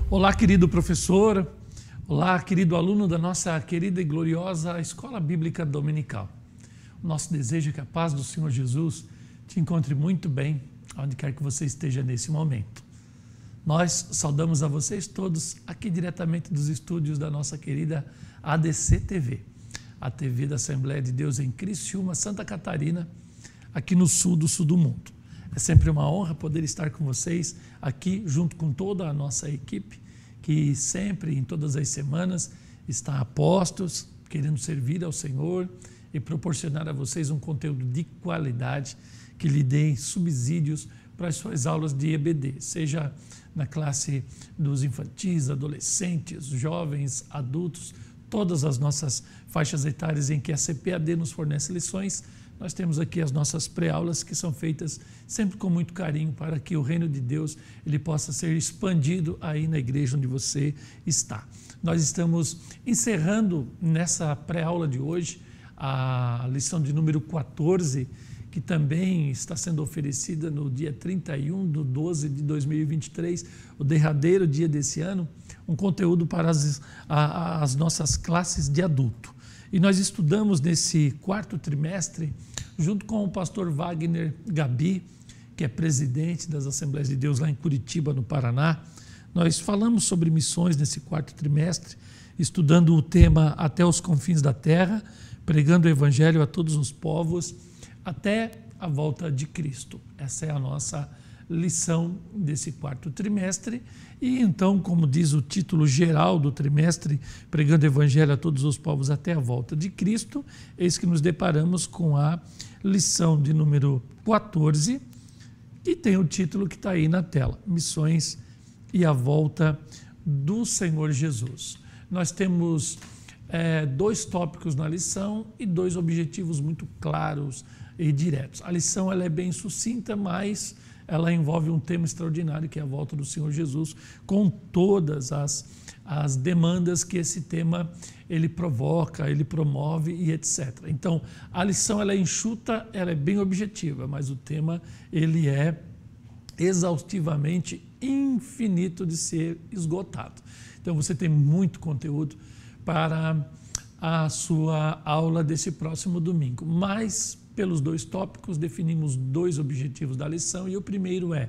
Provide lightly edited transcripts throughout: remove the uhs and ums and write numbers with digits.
Olá, querido professor. Olá, querido aluno da nossa querida e gloriosa Escola Bíblica Dominical. O nosso desejo é que a paz do Senhor Jesus te encontre muito bem, onde quer que você esteja nesse momento. Nós saudamos a vocês todos aqui diretamente dos estúdios da nossa querida ADC TV, a TV da Assembleia de Deus em Criciúma, Santa Catarina, aqui no sul do mundo. É sempre uma honra poder estar com vocês aqui, junto com toda a nossa equipe, que sempre, em todas as semanas, está a postos, querendo servir ao Senhor e proporcionar a vocês um conteúdo de qualidade que lhe dê subsídios para as suas aulas de EBD, seja na classe dos infantis, adolescentes, jovens, adultos, todas as nossas faixas etárias em que a CPAD nos fornece lições. Nós temos aqui as nossas pré-aulas que são feitas sempre com muito carinho para que o reino de Deus ele possa ser expandido aí na igreja onde você está. Nós estamos encerrando nessa pré-aula de hoje a lição de número 14, que também está sendo oferecida no dia 31/12/2023, o derradeiro dia desse ano, um conteúdo para as nossas classes de adulto. E nós estudamos nesse quarto trimestre, junto com o pastor Wagner Gabi, que é presidente das Assembleias de Deus lá em Curitiba, no Paraná. Nós falamos sobre missões nesse quarto trimestre, estudando o tema Até os Confins da Terra, pregando o Evangelho a todos os povos, até a volta de Cristo. Essa é a nossa lição desse quarto trimestre. E então, como diz o título geral do trimestre, pregando o Evangelho a todos os povos até a volta de Cristo, eis que nos deparamos com a lição de número 14, e tem o título que está aí na tela, Missões e a Volta do Senhor Jesus. Nós temos dois tópicos na lição e dois objetivos muito claros e diretos. A lição ela é bem sucinta, mas ela envolve um tema extraordinário, que é a volta do Senhor Jesus, com todas as demandas que esse tema ele provoca, ele promove e etc. Então, a lição ela é enxuta, ela é bem objetiva, mas o tema ele é exaustivamente infinito de ser esgotado. Então, você tem muito conteúdo para a sua aula desse próximo domingo, mas pelos dois tópicos definimos dois objetivos da lição, e o primeiro é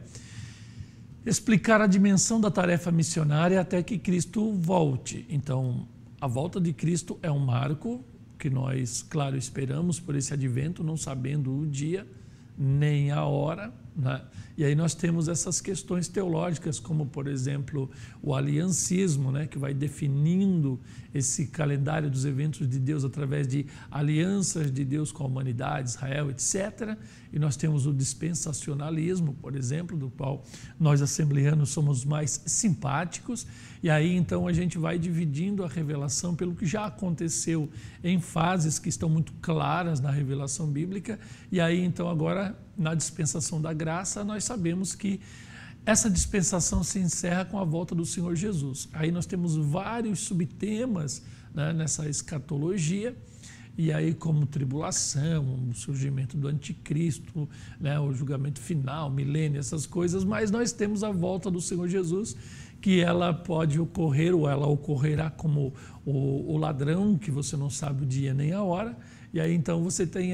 explicar a dimensão da tarefa missionária até que Cristo volte. Então, a volta de Cristo é um marco que nós, claro, esperamos por esse advento, não sabendo o dia nem a hora, né? E aí nós temos essas questões teológicas, como, por exemplo, o aliancismo, né, que vai definindo esse calendário dos eventos de Deus através de alianças de Deus com a humanidade, Israel, etc. E nós temos o dispensacionalismo, por exemplo, do qual nós assembleanos somos mais simpáticos. E aí, então, a gente vai dividindo a revelação pelo que já aconteceu em fases que estão muito claras na revelação bíblica. E aí, então, agora, na dispensação da graça, nós sabemos que essa dispensação se encerra com a volta do Senhor Jesus. Aí nós temos vários subtemas, né, nessa escatologia, e aí como tribulação, o surgimento do anticristo, né, o julgamento final, milênio, essas coisas, mas nós temos a volta do Senhor Jesus, que ela pode ocorrer, ou ela ocorrerá como o ladrão, que você não sabe o dia nem a hora. E aí então você tem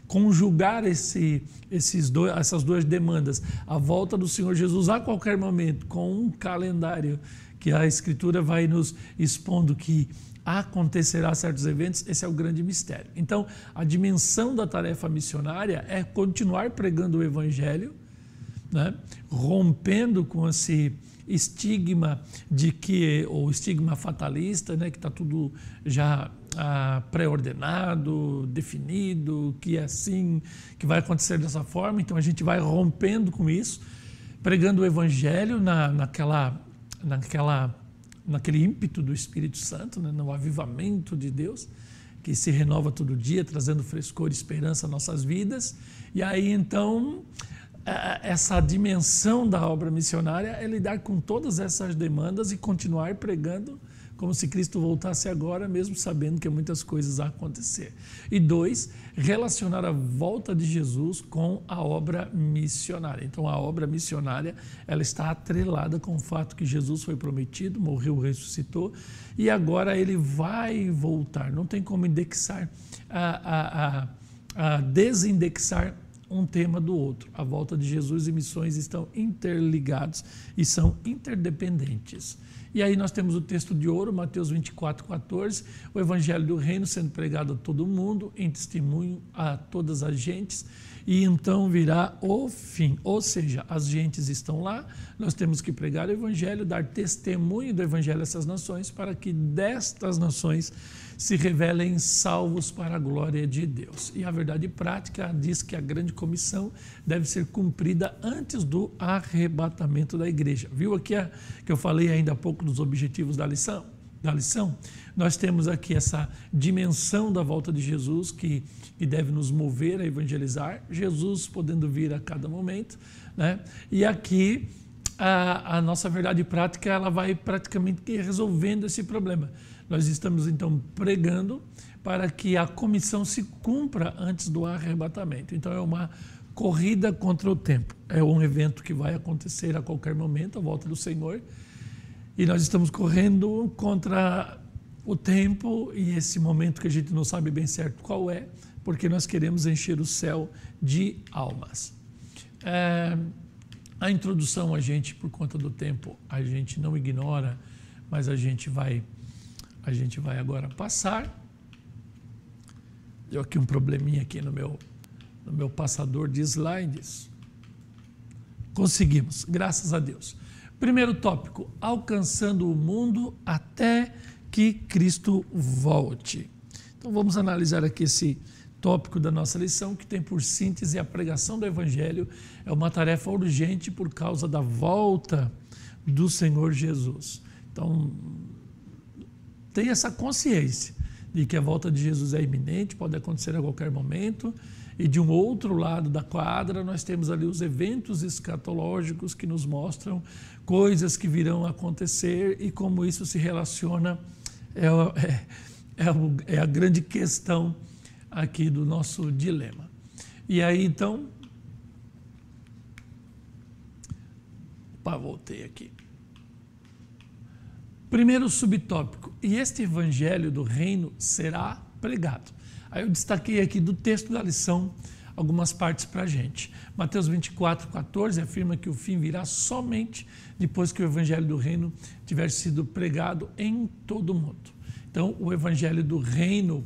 conjugar essas duas demandas, a volta do Senhor Jesus a qualquer momento, com um calendário que a Escritura vai nos expondo que acontecerá certos eventos. Esse é o grande mistério. Então, a dimensão da tarefa missionária é continuar pregando o Evangelho, né, rompendo com esse estigma o estigma fatalista, né, que está tudo já pré-ordenado, definido, que é assim, que vai acontecer dessa forma. Então a gente vai rompendo com isso, pregando o Evangelho naquele ímpeto do Espírito Santo, né, no avivamento de Deus, que se renova todo dia, trazendo frescor e esperança às nossas vidas. E aí então essa dimensão da obra missionária é lidar com todas essas demandas e continuar pregando como se Cristo voltasse agora, mesmo sabendo que muitas coisas a acontecer. E 2, relacionar a volta de Jesus com a obra missionária. Então, a obra missionária, ela está atrelada com o fato que Jesus foi prometido, morreu, ressuscitou, e agora ele vai voltar. Não tem como indexar, desindexar um tema do outro. A volta de Jesus e missões estão interligados e são interdependentes. E aí nós temos o texto de ouro, Mateus 24:14, o evangelho do reino sendo pregado a todo mundo, em testemunho a todas as gentes, e então virá o fim. Ou seja, as gentes estão lá, nós temos que pregar o evangelho, dar testemunho do evangelho a essas nações, para que destas nações se revelem salvos para a glória de Deus. E a verdade prática diz que a grande comissão deve ser cumprida antes do arrebatamento da igreja. Viu aqui que eu falei ainda há pouco dos objetivos da lição? Nós temos aqui essa dimensão da volta de Jesus que deve nos mover a evangelizar, Jesus podendo vir a cada momento, né? E aqui a nossa verdade prática, ela vai praticamente resolvendo esse problema. Nós estamos então pregando para que a comissão se cumpra antes do arrebatamento. Então é uma corrida contra o tempo. É um evento que vai acontecer a qualquer momento, a volta do Senhor. E nós estamos correndo contra o tempo e esse momento que a gente não sabe bem certo qual é, porque nós queremos encher o céu de almas. A introdução, a gente, por conta do tempo, a gente não ignora, mas a gente vai agora passar. Deu aqui um probleminha aqui no meu passador de slides. Conseguimos, graças a Deus. Primeiro tópico, alcançando o mundo até que Cristo volte. Então vamos analisar aqui esse tópico da nossa lição, que tem por síntese a pregação do Evangelho. É uma tarefa urgente por causa da volta do Senhor Jesus. Então, tenha essa consciência de que a volta de Jesus é iminente, pode acontecer a qualquer momento. E de um outro lado da quadra, nós temos ali os eventos escatológicos que nos mostram coisas que virão a acontecer e como isso se relaciona, é a grande questão aqui do nosso dilema. E aí, então, voltei aqui. Primeiro subtópico, e este evangelho do reino será pregado. Aí eu destaquei aqui do texto da lição algumas partes para a gente. Mateus 24:14 afirma que o fim virá somente depois que o evangelho do reino tiver sido pregado em todo o mundo. Então, o evangelho do reino,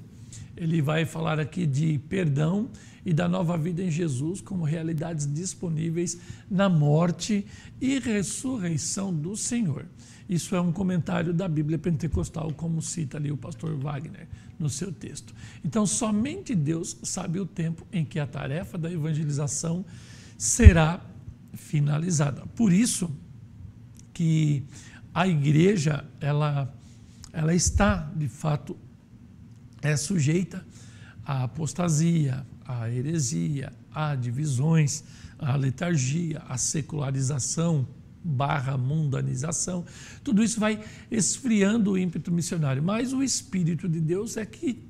ele vai falar aqui de perdão e da nova vida em Jesus como realidades disponíveis na morte e ressurreição do Senhor. Isso é um comentário da Bíblia Pentecostal, como cita ali o pastor Wagner no seu texto. Então, somente Deus sabe o tempo em que a tarefa da evangelização será finalizada. Por isso que a igreja, ela está, de fato, sujeita à apostasia, à heresia, a divisões, à letargia, à secularização / mundanização. Tudo isso vai esfriando o ímpeto missionário, mas o Espírito de Deus é que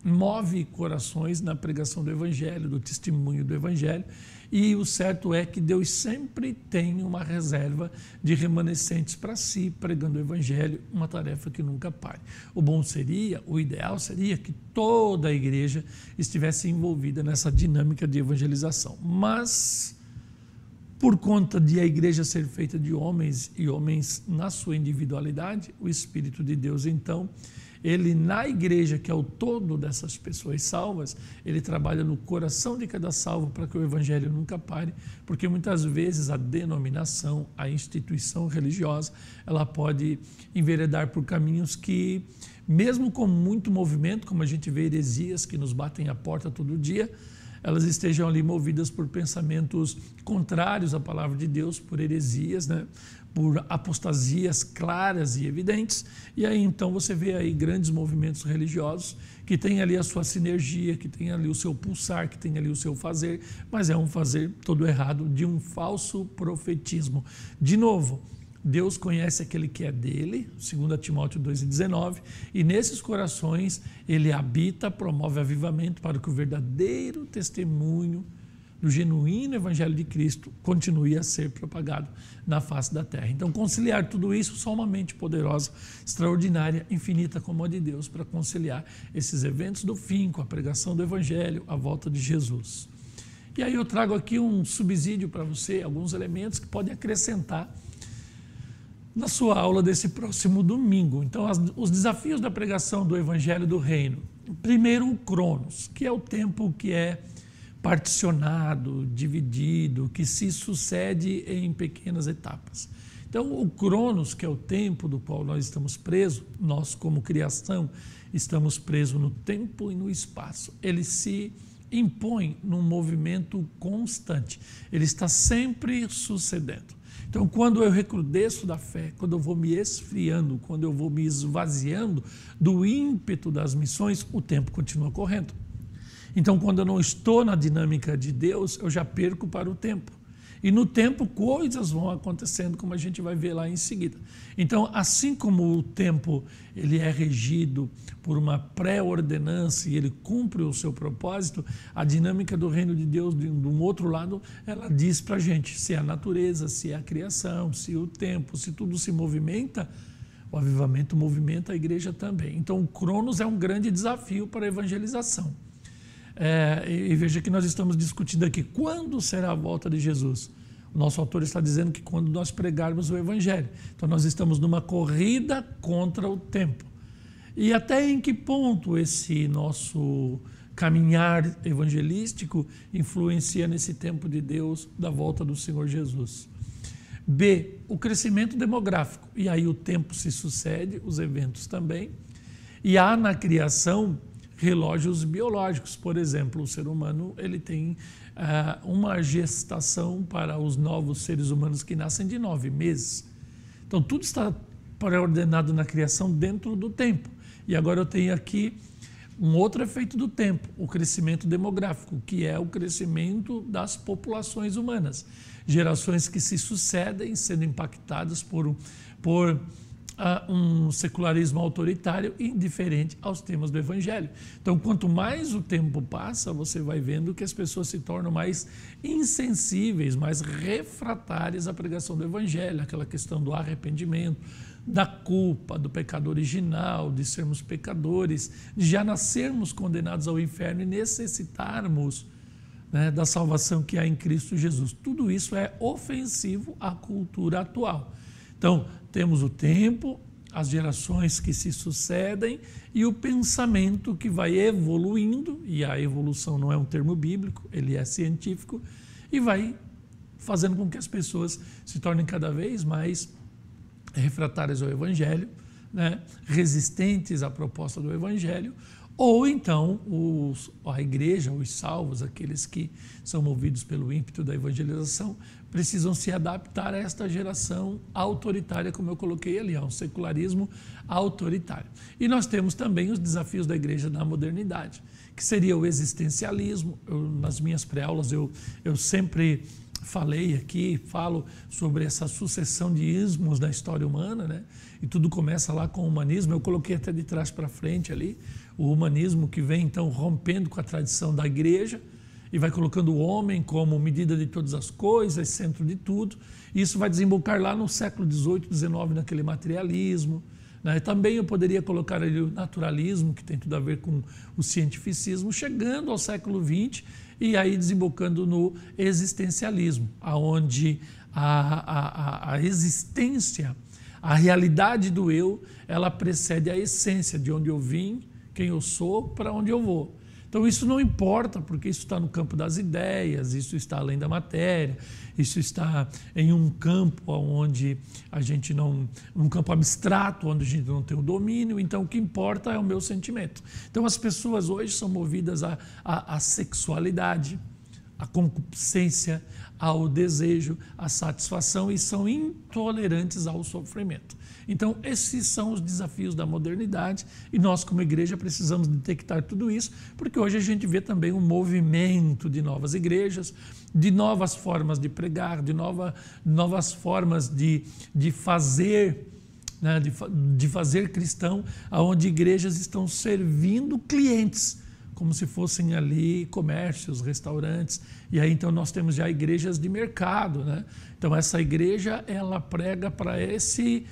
move corações na pregação do Evangelho, do testemunho do Evangelho, e o certo é que Deus sempre tem uma reserva de remanescentes para si, pregando o Evangelho, uma tarefa que nunca pare. O ideal seria que toda a igreja estivesse envolvida nessa dinâmica de evangelização, mas por conta de a igreja ser feita de homens e homens na sua individualidade, o Espírito de Deus, então, ele na igreja, que é o todo dessas pessoas salvas, ele trabalha no coração de cada salvo para que o evangelho nunca pare, porque muitas vezes a denominação, a instituição religiosa, ela pode enveredar por caminhos que, mesmo com muito movimento, como a gente vê heresias que nos batem a porta todo dia, elas estejam ali movidas por pensamentos contrários à palavra de Deus, por heresias, né? Por apostasias claras e evidentes. E aí então você vê aí grandes movimentos religiosos que têm ali a sua sinergia, que têm ali o seu pulsar, que têm ali o seu fazer, mas é um fazer todo errado de um falso profetismo. De novo, Deus conhece aquele que é dele, 2 Timóteo 2,19, e nesses corações ele habita, promove avivamento para que o verdadeiro testemunho do genuíno Evangelho de Cristo continue a ser propagado na face da terra. Então, conciliar tudo isso, só uma mente poderosa, extraordinária, infinita como a de Deus, para conciliar esses eventos do fim com a pregação do Evangelho, a volta de Jesus. E aí eu trago aqui um subsídio para você, alguns elementos que podem acrescentar na sua aula desse próximo domingo. Então, os desafios da pregação do Evangelho do Reino. Primeiro, o Cronos, que é o tempo que é particionado, dividido, que se sucede em pequenas etapas. Então, o Cronos, que é o tempo do qual nós estamos presos, nós como criação estamos presos no tempo e no espaço. Ele se impõe num movimento constante. Ele está sempre sucedendo. Então, quando eu recrudesço da fé, quando eu vou me esfriando, quando eu vou me esvaziando do ímpeto das missões, o tempo continua correndo. Então, quando eu não estou na dinâmica de Deus, eu já perco para o tempo. E no tempo, coisas vão acontecendo, como a gente vai ver lá em seguida. Então, assim como o tempo ele é regido por uma pré-ordenança e ele cumpre o seu propósito, a dinâmica do reino de Deus, de um outro lado, ela diz para a gente se é a natureza, se é a criação, se o tempo, se tudo se movimenta, o avivamento movimenta a igreja também. Então, o Cronos é um grande desafio para a evangelização. E veja que nós estamos discutindo aqui, quando será a volta de Jesus? O nosso autor está dizendo que quando nós pregarmos o Evangelho. Então nós estamos numa corrida contra o tempo. E até em que ponto esse nosso caminhar evangelístico influencia nesse tempo de Deus da volta do Senhor Jesus? B, o crescimento demográfico. E aí o tempo se sucede, os eventos também. E há na criação relógios biológicos, por exemplo, o ser humano ele tem uma gestação para os novos seres humanos que nascem de 9 meses. Então tudo está pré-ordenado na criação dentro do tempo. E agora eu tenho aqui um outro efeito do tempo, o crescimento demográfico, que é o crescimento das populações humanas. Gerações que se sucedem sendo impactadas por um secularismo autoritário indiferente aos temas do Evangelho. Então, quanto mais o tempo passa, você vai vendo que as pessoas se tornam mais insensíveis, mais refratárias à pregação do Evangelho, aquela questão do arrependimento, da culpa, do pecado original, de sermos pecadores, de já nascermos condenados ao inferno e necessitarmos, né, da salvação que há em Cristo Jesus. Tudo isso é ofensivo à cultura atual. Então, temos o tempo, as gerações que se sucedem e o pensamento que vai evoluindo, e a evolução não é um termo bíblico, ele é científico, e vai fazendo com que as pessoas se tornem cada vez mais refratárias ao Evangelho, né, resistentes à proposta do Evangelho, ou então a igreja, os salvos, aqueles que são movidos pelo ímpeto da evangelização, precisam se adaptar a esta geração autoritária, como eu coloquei ali, um secularismo autoritário. E nós temos também os desafios da igreja na modernidade, que seria o existencialismo. Nas minhas pré-aulas eu sempre falei aqui, falo sobre essa sucessão de ismos na história humana, né? E tudo começa lá com o humanismo. Eu coloquei até de trás para frente ali, o humanismo que vem então rompendo com a tradição da igreja e vai colocando o homem como medida de todas as coisas, centro de tudo. E isso vai desembocar lá no século XVIII, XIX, naquele materialismo, né? Também eu poderia colocar ali o naturalismo, que tem tudo a ver com o cientificismo, chegando ao século XX e aí desembocando no existencialismo, onde a existência, a realidade do eu, ela precede a essência de onde eu vim, quem eu sou, para onde eu vou. Então isso não importa, porque isso está no campo das ideias, isso está além da matéria, isso está em um campo onde a gente não, um campo abstrato, onde a gente não tem o domínio. Então o que importa é o meu sentimento. Então as pessoas hoje são movidas à sexualidade, à concupiscência, ao desejo, à satisfação e são intolerantes ao sofrimento. Então, esses são os desafios da modernidade e nós, como igreja, precisamos detectar tudo isso, porque hoje a gente vê também um movimento de novas igrejas, de novas formas de pregar, de novas formas de fazer, né, de fazer cristão, onde igrejas estão servindo clientes, como se fossem ali comércios, restaurantes, e aí então nós temos já igrejas de mercado, né? Então essa igreja, ela prega para esse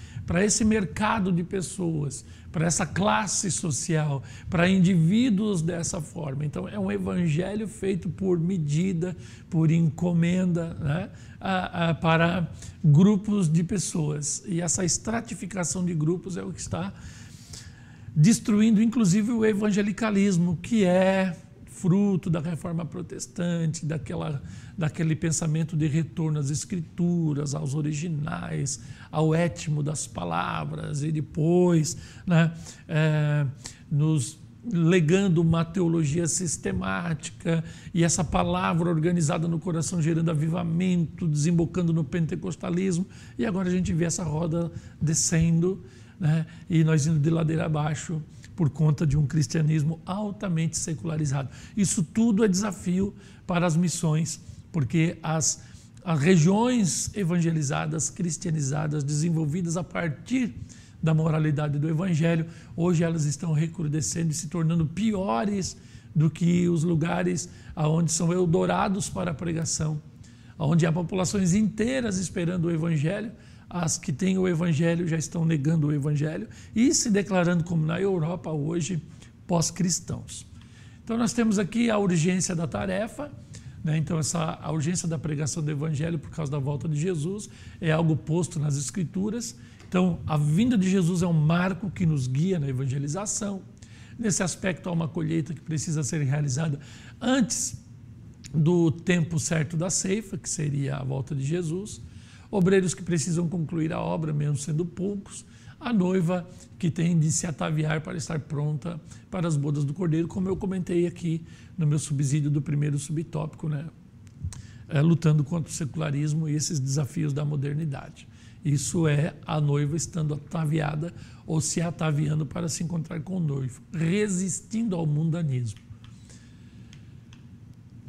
mercado de pessoas, para essa classe social, para indivíduos dessa forma. Então é um evangelho feito por medida, por encomenda, né? Para grupos de pessoas, e essa estratificação de grupos é o que está destruindo inclusive o evangelicalismo, que é fruto da reforma protestante, daquele pensamento de retorno às escrituras, aos originais, ao étimo das palavras, e depois, né, nos legando uma teologia sistemática, e essa palavra organizada no coração gerando avivamento, desembocando no pentecostalismo, e agora a gente vê essa roda descendo, né? E nós indo de ladeira abaixo por conta de um cristianismo altamente secularizado. Isso tudo é desafio para as missões, porque as regiões evangelizadas, cristianizadas, desenvolvidas a partir da moralidade do evangelho, hoje elas estão recrudescendo e se tornando piores do que os lugares onde são eldorados para a pregação, onde há populações inteiras esperando o evangelho. As que têm o evangelho já estão negando o evangelho e se declarando, como na Europa hoje, pós-cristãos. Então nós temos aqui a urgência da tarefa, né? Então a urgência da pregação do evangelho por causa da volta de Jesus é algo posto nas escrituras. Então a vinda de Jesus é um marco que nos guia na evangelização. Nesse aspecto há uma colheita que precisa ser realizada antes do tempo certo da ceifa, que seria a volta de Jesus. Obreiros que precisam concluir a obra, mesmo sendo poucos, a noiva que tem de se ataviar para estar pronta para as bodas do Cordeiro, como eu comentei aqui no meu subsídio do primeiro subtópico, né? Lutando contra o secularismo e esses desafios da modernidade. Isso é a noiva estando ataviada ou se ataviando para se encontrar com o noivo, resistindo ao mundanismo.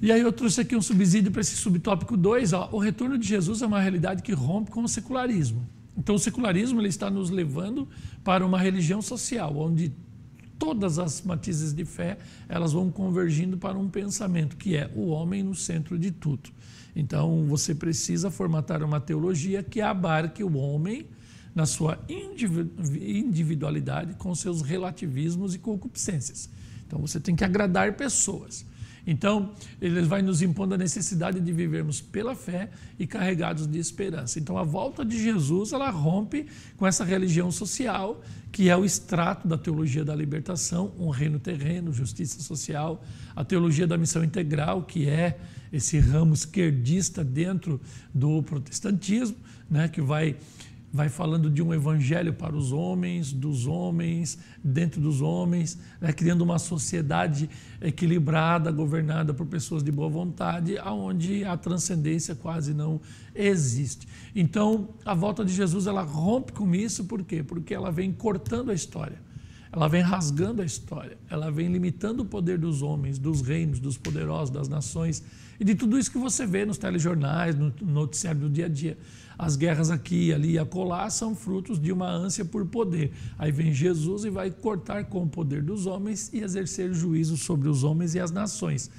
E aí eu trouxe aqui um subsídio para esse subtópico 2, o retorno de Jesus é uma realidade que rompe com o secularismo. Então o secularismo ele está nos levando para uma religião social, onde todas as matizes de fé elas vão convergindo para um pensamento, que é o homem no centro de tudo. Então você precisa formatar uma teologia que abarque o homem na sua individualidade, com seus relativismos e concupiscências. Então você tem que agradar pessoas. Então, ele vai nos impondo a necessidade de vivermos pela fé e carregados de esperança. Então, a volta de Jesus, ela rompe com essa religião social, que é o extrato da teologia da libertação, um reino terreno, justiça social, a teologia da missão integral, que é esse ramo esquerdista dentro do protestantismo, né, que vai falando de um evangelho para os homens, dos homens, dentro dos homens, né, criando uma sociedade equilibrada, governada por pessoas de boa vontade, onde a transcendência quase não existe. Então, a volta de Jesus, ela rompe com isso, por quê? Porque ela vem cortando a história, ela vem rasgando a história, ela vem limitando o poder dos homens, dos reinos, dos poderosos, das nações, e de tudo isso que você vê nos telejornais, no noticiário do dia a dia. As guerras aqui, ali e acolá são frutos de uma ânsia por poder. Aí vem Jesus e vai cortar com o poder dos homens e exercer juízo sobre os homens e as nações.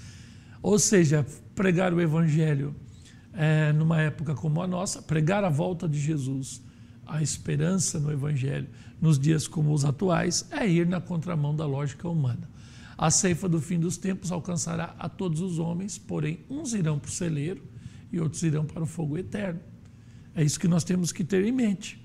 Ou seja, pregar o evangelho numa época como a nossa, pregar a volta de Jesus, a esperança no evangelho, nos dias como os atuais, é ir na contramão da lógica humana. A ceifa do fim dos tempos alcançará a todos os homens, porém uns irão para o celeiro e outros irão para o fogo eterno. É isso que nós temos que ter em mente,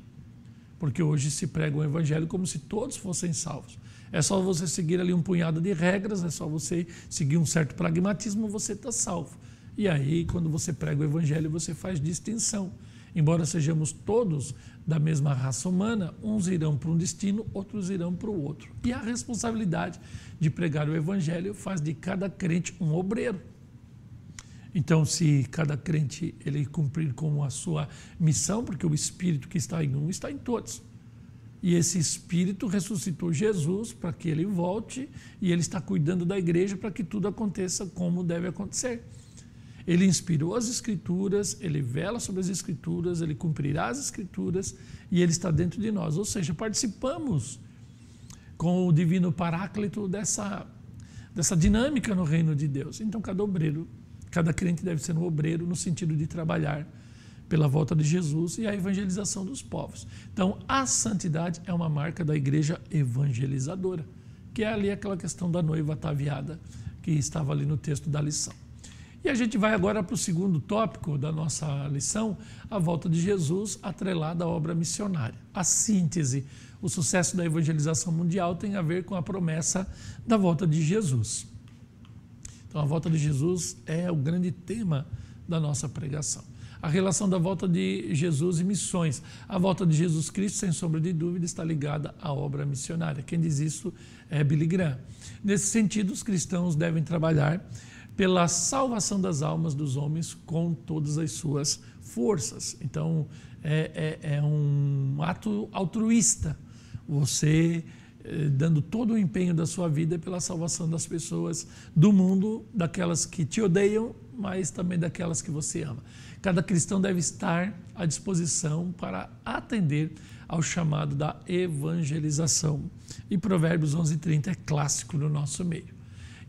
porque hoje se prega o evangelho como se todos fossem salvos. É só você seguir ali um punhado de regras, é só você seguir um certo pragmatismo, você está salvo. E aí, quando você prega o evangelho, você faz distinção. Embora sejamos todos da mesma raça humana, uns irão para um destino, outros irão para o outro. E a responsabilidade de pregar o evangelho faz de cada crente um obreiro. Então, se cada crente ele cumprir com a sua missão, porque o Espírito que está em um está em todos. E esse Espírito ressuscitou Jesus para que ele volte e ele está cuidando da igreja para que tudo aconteça como deve acontecer. Ele inspirou as Escrituras, ele vela sobre as Escrituras, ele cumprirá as Escrituras e ele está dentro de nós. Ou seja, participamos com o divino Paráclito dessa dinâmica no reino de Deus. Então, cada crente deve ser um obreiro no sentido de trabalhar pela volta de Jesus e a evangelização dos povos. Então, a santidade é uma marca da igreja evangelizadora, que é ali aquela questão da noiva ataviada que estava ali no texto da lição. E a gente vai agora para o segundo tópico da nossa lição, a volta de Jesus atrelada à obra missionária. A síntese, o sucesso da evangelização mundial tem a ver com a promessa da volta de Jesus. Então, a volta de Jesus é o grande tema da nossa pregação. A relação da volta de Jesus e missões. A volta de Jesus Cristo, sem sombra de dúvida, está ligada à obra missionária. Quem diz isso é Billy Graham. Nesse sentido, os cristãos devem trabalhar pela salvação das almas dos homens com todas as suas forças. Então, é um ato altruísta, você dando todo o empenho da sua vida pela salvação das pessoas do mundo, daquelas que te odeiam, mas também daquelas que você ama. Cada cristão deve estar à disposição para atender ao chamado da evangelização. E Provérbios 11:30 é clássico no nosso meio.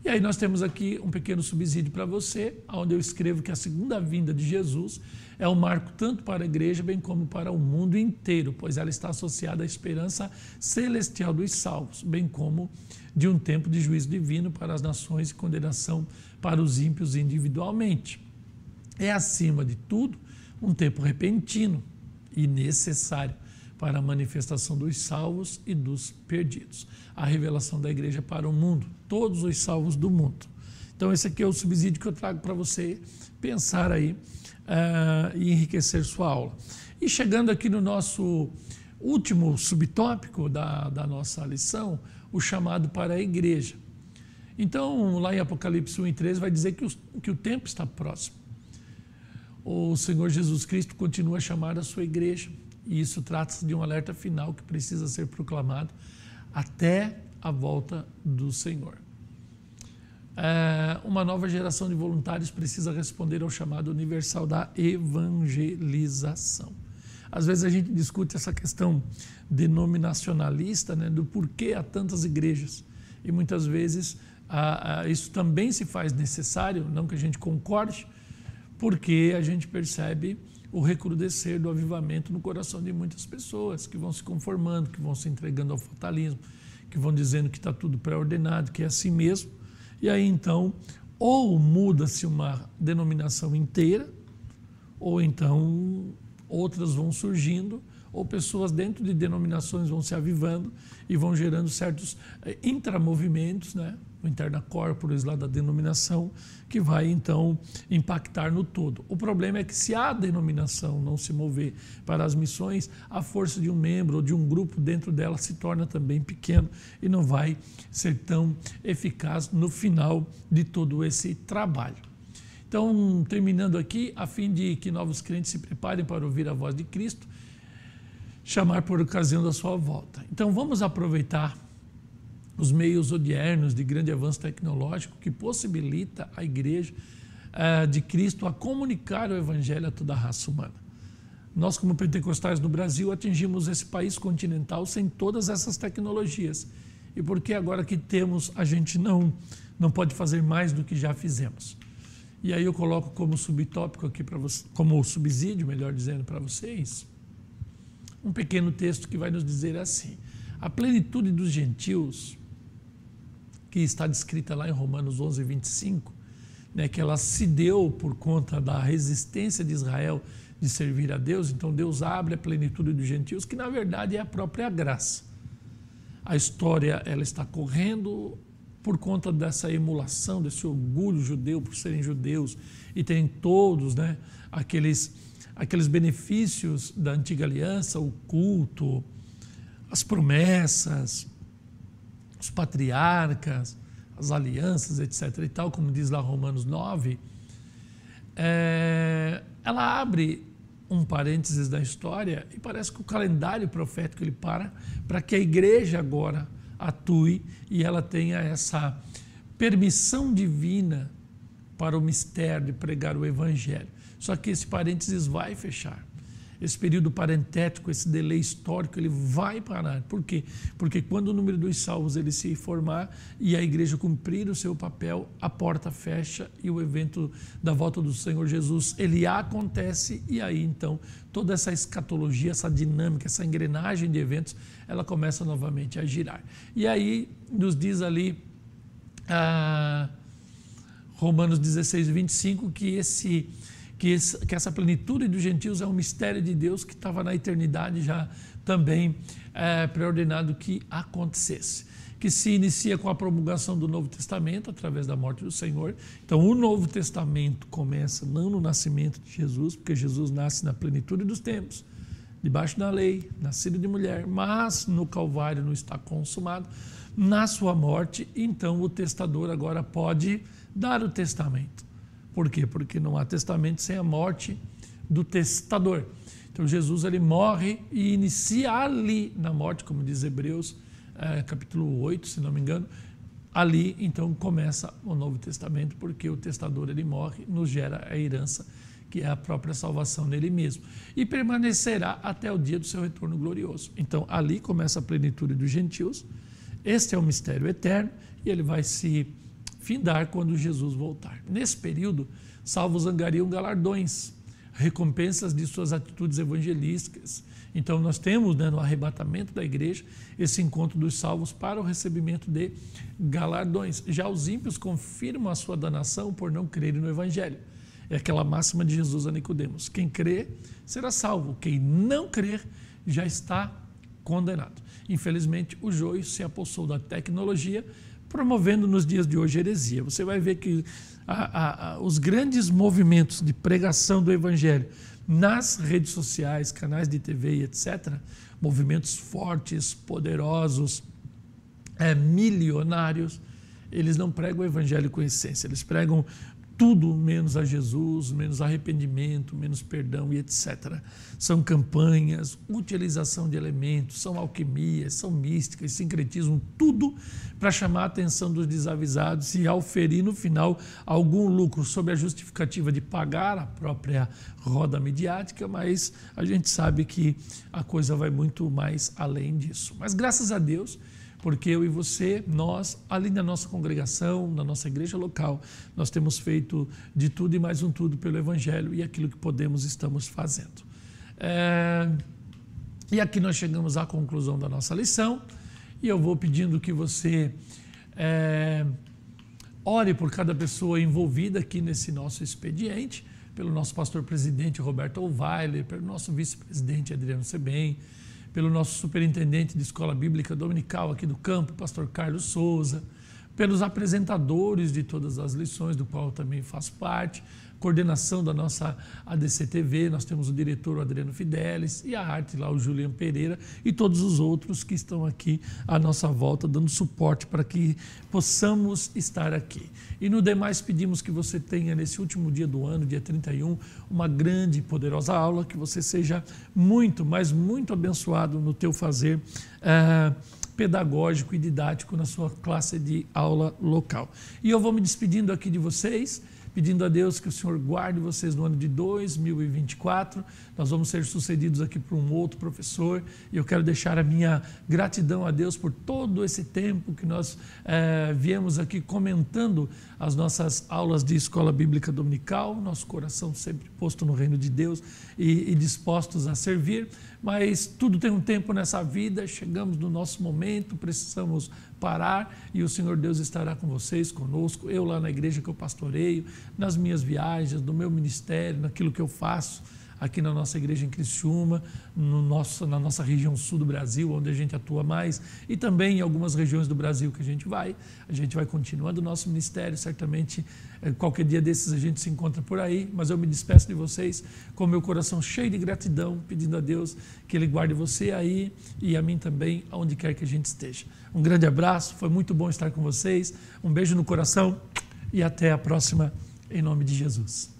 E aí nós temos aqui um pequeno subsídio para você, onde eu escrevo que a segunda vinda de Jesus é um marco tanto para a igreja, bem como para o mundo inteiro, pois ela está associada à esperança celestial dos salvos, bem como de um tempo de juízo divino para as nações e condenação para os ímpios individualmente. É, acima de tudo, um tempo repentino e necessário para a manifestação dos salvos e dos perdidos. A revelação da igreja para o mundo, todos os salvos do mundo. Então esse aqui é o subsídio que eu trago para você pensar aí e enriquecer sua aula. E chegando aqui no nosso último subtópico da nossa lição, o chamado para a igreja. Então, lá em Apocalipse 1:13 vai dizer que o tempo está próximo. O Senhor Jesus Cristo continua a chamar a sua igreja, e isso trata-se de um alerta final que precisa ser proclamado até a volta do Senhor. Uma nova geração de voluntários precisa responder ao chamado universal da evangelização. Às vezes a gente discute essa questão denominacionalista, né, do porquê há tantas igrejas, e muitas vezes isso também se faz necessário, não que a gente concorde, porque a gente percebe o recrudescer do avivamento no coração de muitas pessoas que vão se conformando, que vão se entregando ao fatalismo, que vão dizendo que está tudo pré-ordenado, que é assim mesmo. E aí então, ou muda-se uma denominação inteira, ou então outras vão surgindo, ou pessoas dentro de denominações vão se avivando e vão gerando certos intramovimentos, né? O interna corporis lá da denominação, que vai então impactar no todo. O problema é que se a denominação não se mover para as missões, a força de um membro ou de um grupo dentro dela se torna também pequeno e não vai ser tão eficaz no final de todo esse trabalho. Então, terminando aqui, a fim de que novos crentes se preparem para ouvir a voz de Cristo, chamar por ocasião da sua volta. Então, vamos aproveitar os meios odiernos de grande avanço tecnológico que possibilita a igreja de Cristo a comunicar o evangelho a toda a raça humana. Nós, como pentecostais no Brasil, atingimos esse país continental sem todas essas tecnologias. E por que agora que temos, a gente não pode fazer mais do que já fizemos? E aí eu coloco como subtópico aqui para você, como subsídio, melhor dizendo, para vocês, um pequeno texto que vai nos dizer assim: a plenitude dos gentios, que está descrita lá em Romanos 11:25, né, que ela se deu por conta da resistência de Israel de servir a Deus. Então Deus abre a plenitude dos gentios, que na verdade é a própria graça. A história ela está correndo por conta dessa emulação, desse orgulho judeu por serem judeus e terem todos, né, aqueles benefícios da antiga aliança, o culto, as promessas, os patriarcas, as alianças, etc. e tal, como diz lá Romanos 9, ela abre um parênteses da história e parece que o calendário profético ele para que a igreja agora atue e ela tenha essa permissão divina para o mistério de pregar o evangelho. Só que esse parênteses vai fechar. Esse período parentético, esse delay histórico, ele vai parar. Por quê? Porque quando o número dos salvos ele se formar e a igreja cumprir o seu papel, a porta fecha e o evento da volta do Senhor Jesus, ele acontece e aí então toda essa escatologia, essa dinâmica, essa engrenagem de eventos, ela começa novamente a girar. E aí nos diz ali Romanos 16, 25, que essa plenitude dos gentios é um mistério de Deus que estava na eternidade já também preordenado que acontecesse, que se inicia com a promulgação do Novo Testamento através da morte do Senhor. Então o Novo Testamento começa não no nascimento de Jesus, porque Jesus nasce na plenitude dos tempos, debaixo da lei, nascido de mulher, mas no Calvário não está consumado, na sua morte, então o testador agora pode dar o testamento. Por quê? Porque não há testamento sem a morte do testador. Então Jesus ele morre e inicia ali na morte, como diz Hebreus, capítulo 8, se não me engano. Ali então começa o Novo Testamento, porque o testador ele morre, nos gera a herança, que é a própria salvação nele mesmo. E permanecerá até o dia do seu retorno glorioso. Então ali começa a plenitude dos gentios. Este é o mistério eterno e ele vai se findar quando Jesus voltar. Nesse período, salvos angariam galardões, recompensas de suas atitudes evangelísticas. Então nós temos, no arrebatamento da igreja, esse encontro dos salvos para o recebimento de galardões. Já os ímpios confirmam a sua danação por não crerem no evangelho. É aquela máxima de Jesus a Nicodemos: quem crê será salvo, quem não crer já está condenado. Infelizmente, o joio se apossou da tecnologia, promovendo nos dias de hoje heresia. Você vai ver que os grandes movimentos de pregação do evangelho nas redes sociais, canais de TV, etc., movimentos fortes, poderosos, milionários, eles não pregam o evangelho com essência, eles pregam tudo menos a Jesus, menos arrependimento, menos perdão e etc. São campanhas, utilização de elementos, são alquimias, são místicas, sincretismo, tudo para chamar a atenção dos desavisados e auferir no final algum lucro sob a justificativa de pagar a própria roda midiática, mas a gente sabe que a coisa vai muito mais além disso. Mas graças a Deus, porque eu e você, nós, ali na nossa congregação, na nossa igreja local, nós temos feito de tudo e mais um tudo pelo Evangelho e aquilo que podemos estamos fazendo. E aqui nós chegamos à conclusão da nossa lição e eu vou pedindo que você ore por cada pessoa envolvida aqui nesse nosso expediente, pelo nosso pastor presidente Roberto Weiler, pelo nosso vice-presidente Adriano Sebem, pelo nosso superintendente de escola bíblica dominical aqui do campo, pastor Carlos Souza, pelos apresentadores de todas as lições, do qual eu também faço parte, coordenação da nossa ADC TV, nós temos o diretor o Adriano Fidelis e a arte lá o Julian Pereira e todos os outros que estão aqui à nossa volta dando suporte para que possamos estar aqui. E no demais pedimos que você tenha nesse último dia do ano, dia 31, uma grande e poderosa aula, que você seja muito, mas muito abençoado no teu fazer pedagógico e didático na sua classe de aula local. E eu vou me despedindo aqui de vocês, pedindo a Deus que o Senhor guarde vocês no ano de 2024. Nós vamos ser sucedidos aqui por um outro professor e eu quero deixar a minha gratidão a Deus por todo esse tempo que nós viemos aqui comentando as nossas aulas de escola bíblica dominical, nosso coração sempre posto no reino de Deus e dispostos a servir, mas tudo tem um tempo nessa vida, chegamos no nosso momento, precisamos parar e o Senhor Deus estará com vocês, conosco, eu lá na igreja que eu pastoreio, nas minhas viagens, no meu ministério, naquilo que eu faço aqui na nossa igreja em Criciúma, na nossa região sul do Brasil, onde a gente atua mais, e também em algumas regiões do Brasil que a gente vai continuando o nosso ministério, certamente qualquer dia desses a gente se encontra por aí, mas eu me despeço de vocês com meu coração cheio de gratidão, pedindo a Deus que Ele guarde você aí e a mim também, aonde quer que a gente esteja. Um grande abraço, foi muito bom estar com vocês, um beijo no coração e até a próxima, em nome de Jesus.